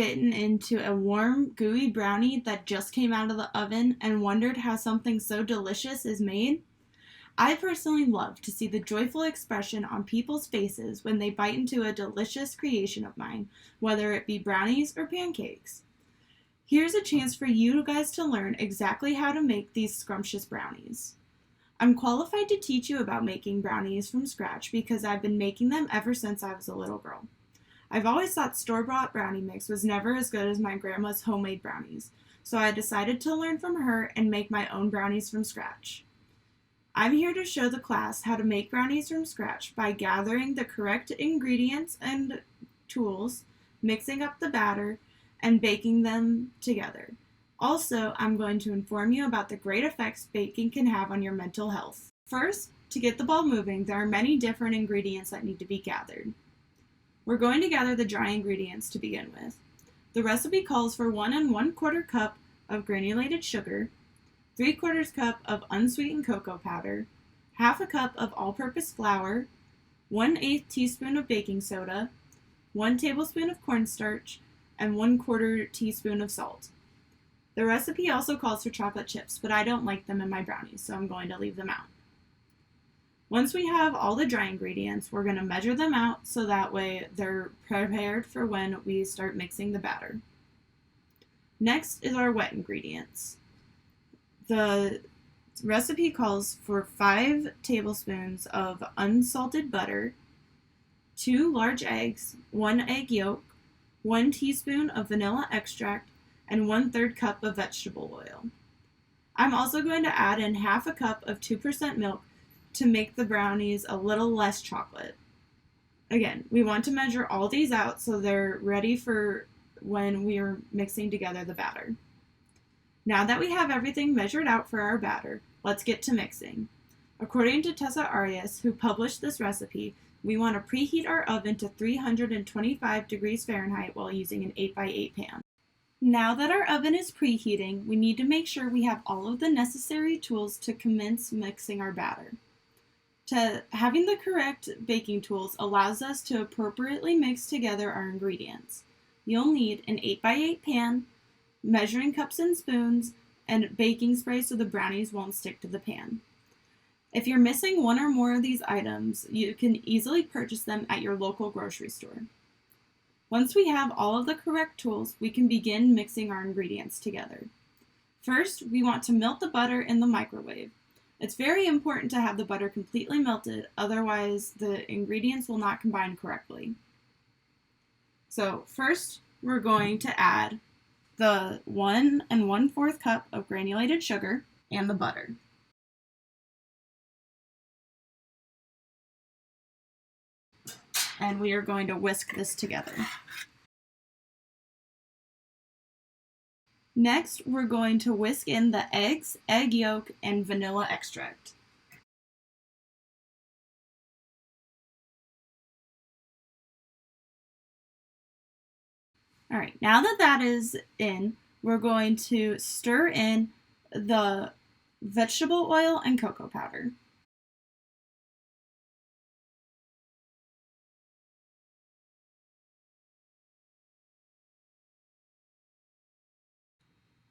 bitten into a warm, gooey brownie that just came out of the oven and wondered how something so delicious is made? I personally love to see the joyful expression on people's faces when they bite into a delicious creation of mine, whether it be brownies or pancakes. Here's a chance for you guys to learn exactly how to make these scrumptious brownies. I'm qualified to teach you about making brownies from scratch because I've been making them ever since I was a little girl. I've always thought store-bought brownie mix was never as good as my grandma's homemade brownies, so I decided to learn from her and make my own brownies from scratch. I'm here to show the class how to make brownies from scratch by gathering the correct ingredients and tools, mixing up the batter, and baking them together. Also, I'm going to inform you about the great effects baking can have on your mental health. First, to get the ball moving, there are many different ingredients that need to be gathered. We're going to gather the dry ingredients to begin with. The recipe calls for 1 1/4 cup of granulated sugar, 3/4 cup of unsweetened cocoa powder, half a cup of all-purpose flour, 1/8 teaspoon of baking soda, 1 tablespoon of cornstarch, and 1/4 teaspoon of salt. The recipe also calls for chocolate chips, but I don't like them in my brownies, so I'm going to leave them out. Once we have all the dry ingredients, we're going to measure them out so that way they're prepared for when we start mixing the batter. Next is our wet ingredients. The recipe calls for 5 tablespoons of unsalted butter, 2 large eggs, 1 egg yolk, 1 teaspoon of vanilla extract, and 1/3 cup of vegetable oil. I'm also going to add in half a cup of 2% milk to make the brownies a little less chocolate. Again, we want to measure all these out so they're ready for when we are mixing together the batter. Now that we have everything measured out for our batter, let's get to mixing. According to Tessa Arias, who published this recipe, we want to preheat our oven to 325 degrees Fahrenheit while using an 8x8 pan. Now that our oven is preheating, we need to make sure we have all of the necessary tools to commence mixing our batter. Having the correct baking tools allows us to appropriately mix together our ingredients. You'll need an 8x8 pan, measuring cups and spoons, and baking spray so the brownies won't stick to the pan. If you're missing one or more of these items, you can easily purchase them at your local grocery store. Once we have all of the correct tools, we can begin mixing our ingredients together. First, we want to melt the butter in the microwave. It's very important to have the butter completely melted, otherwise the ingredients will not combine correctly. So first, we're going to add the 1 1/4 cup of granulated sugar and the butter. And we are going to whisk this together. Next, we're going to whisk in the eggs, egg yolk, and vanilla extract. All right, now that that is in, we're going to stir in the vegetable oil and cocoa powder.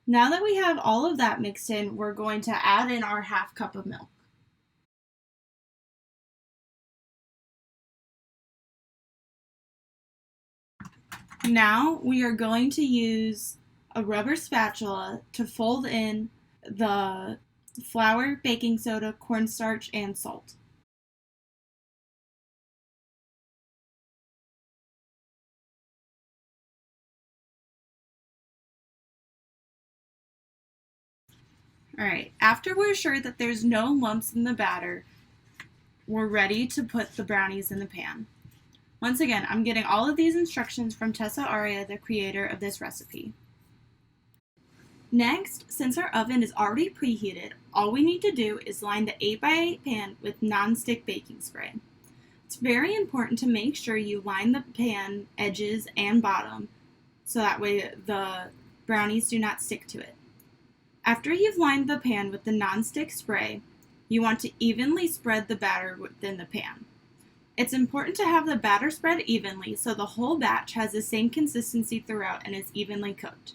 Now that we have all of that mixed in, we're going to add in our half cup of milk. Now we are going to use a rubber spatula to fold in the flour, baking soda, cornstarch, and salt. Alright, after we're sure that there's no lumps in the batter, we're ready to put the brownies in the pan. Once again, I'm getting all of these instructions from Tessa Aria, the creator of this recipe. Next, since our oven is already preheated, all we need to do is line the 8x8 pan with non-stick baking spray. It's very important to make sure you line the pan edges and bottom so that way the brownies do not stick to it. After you've lined the pan with the non-stick spray, you want to evenly spread the batter within the pan. It's important to have the batter spread evenly so the whole batch has the same consistency throughout and is evenly cooked.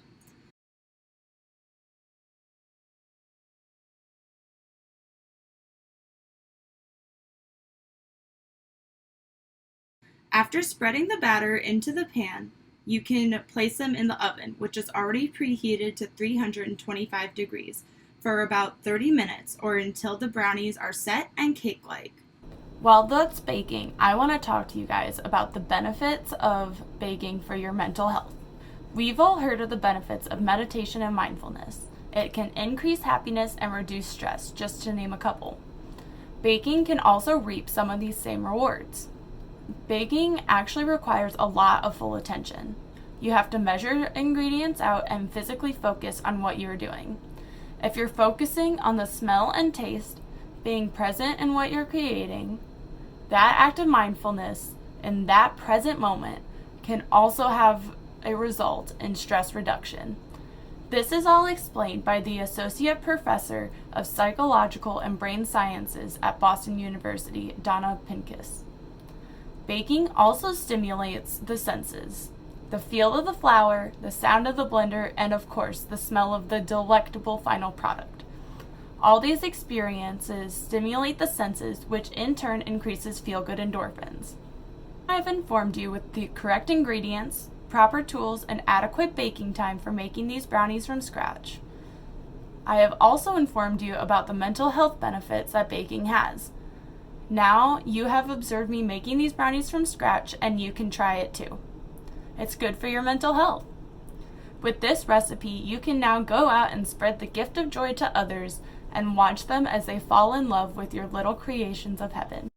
After spreading the batter into the pan, you can place them in the oven, which is already preheated to 325 degrees, for about 30 minutes or until the brownies are set and cake-like. While that's baking, I want to talk to you guys about the benefits of baking for your mental health. We've all heard of the benefits of meditation and mindfulness. It can increase happiness and reduce stress, just to name a couple. Baking can also reap some of these same rewards. Baking actually requires a lot of full attention. You have to measure ingredients out and physically focus on what you're doing. If you're focusing on the smell and taste, being present in what you're creating, that act of mindfulness in that present moment can also have a result in stress reduction. This is all explained by the Associate Professor of Psychological and Brain Sciences at Boston University, Donna Pincus. Baking also stimulates the senses. The feel of the flour, the sound of the blender, and of course, the smell of the delectable final product. All these experiences stimulate the senses, which in turn increases feel-good endorphins. I've informed you with the correct ingredients, proper tools, and adequate baking time for making these brownies from scratch. I have also informed you about the mental health benefits that baking has. Now you have observed me making these brownies from scratch, and you can try it too. It's good for your mental health. With this recipe, you can now go out and spread the gift of joy to others and watch them as they fall in love with your little creations of heaven.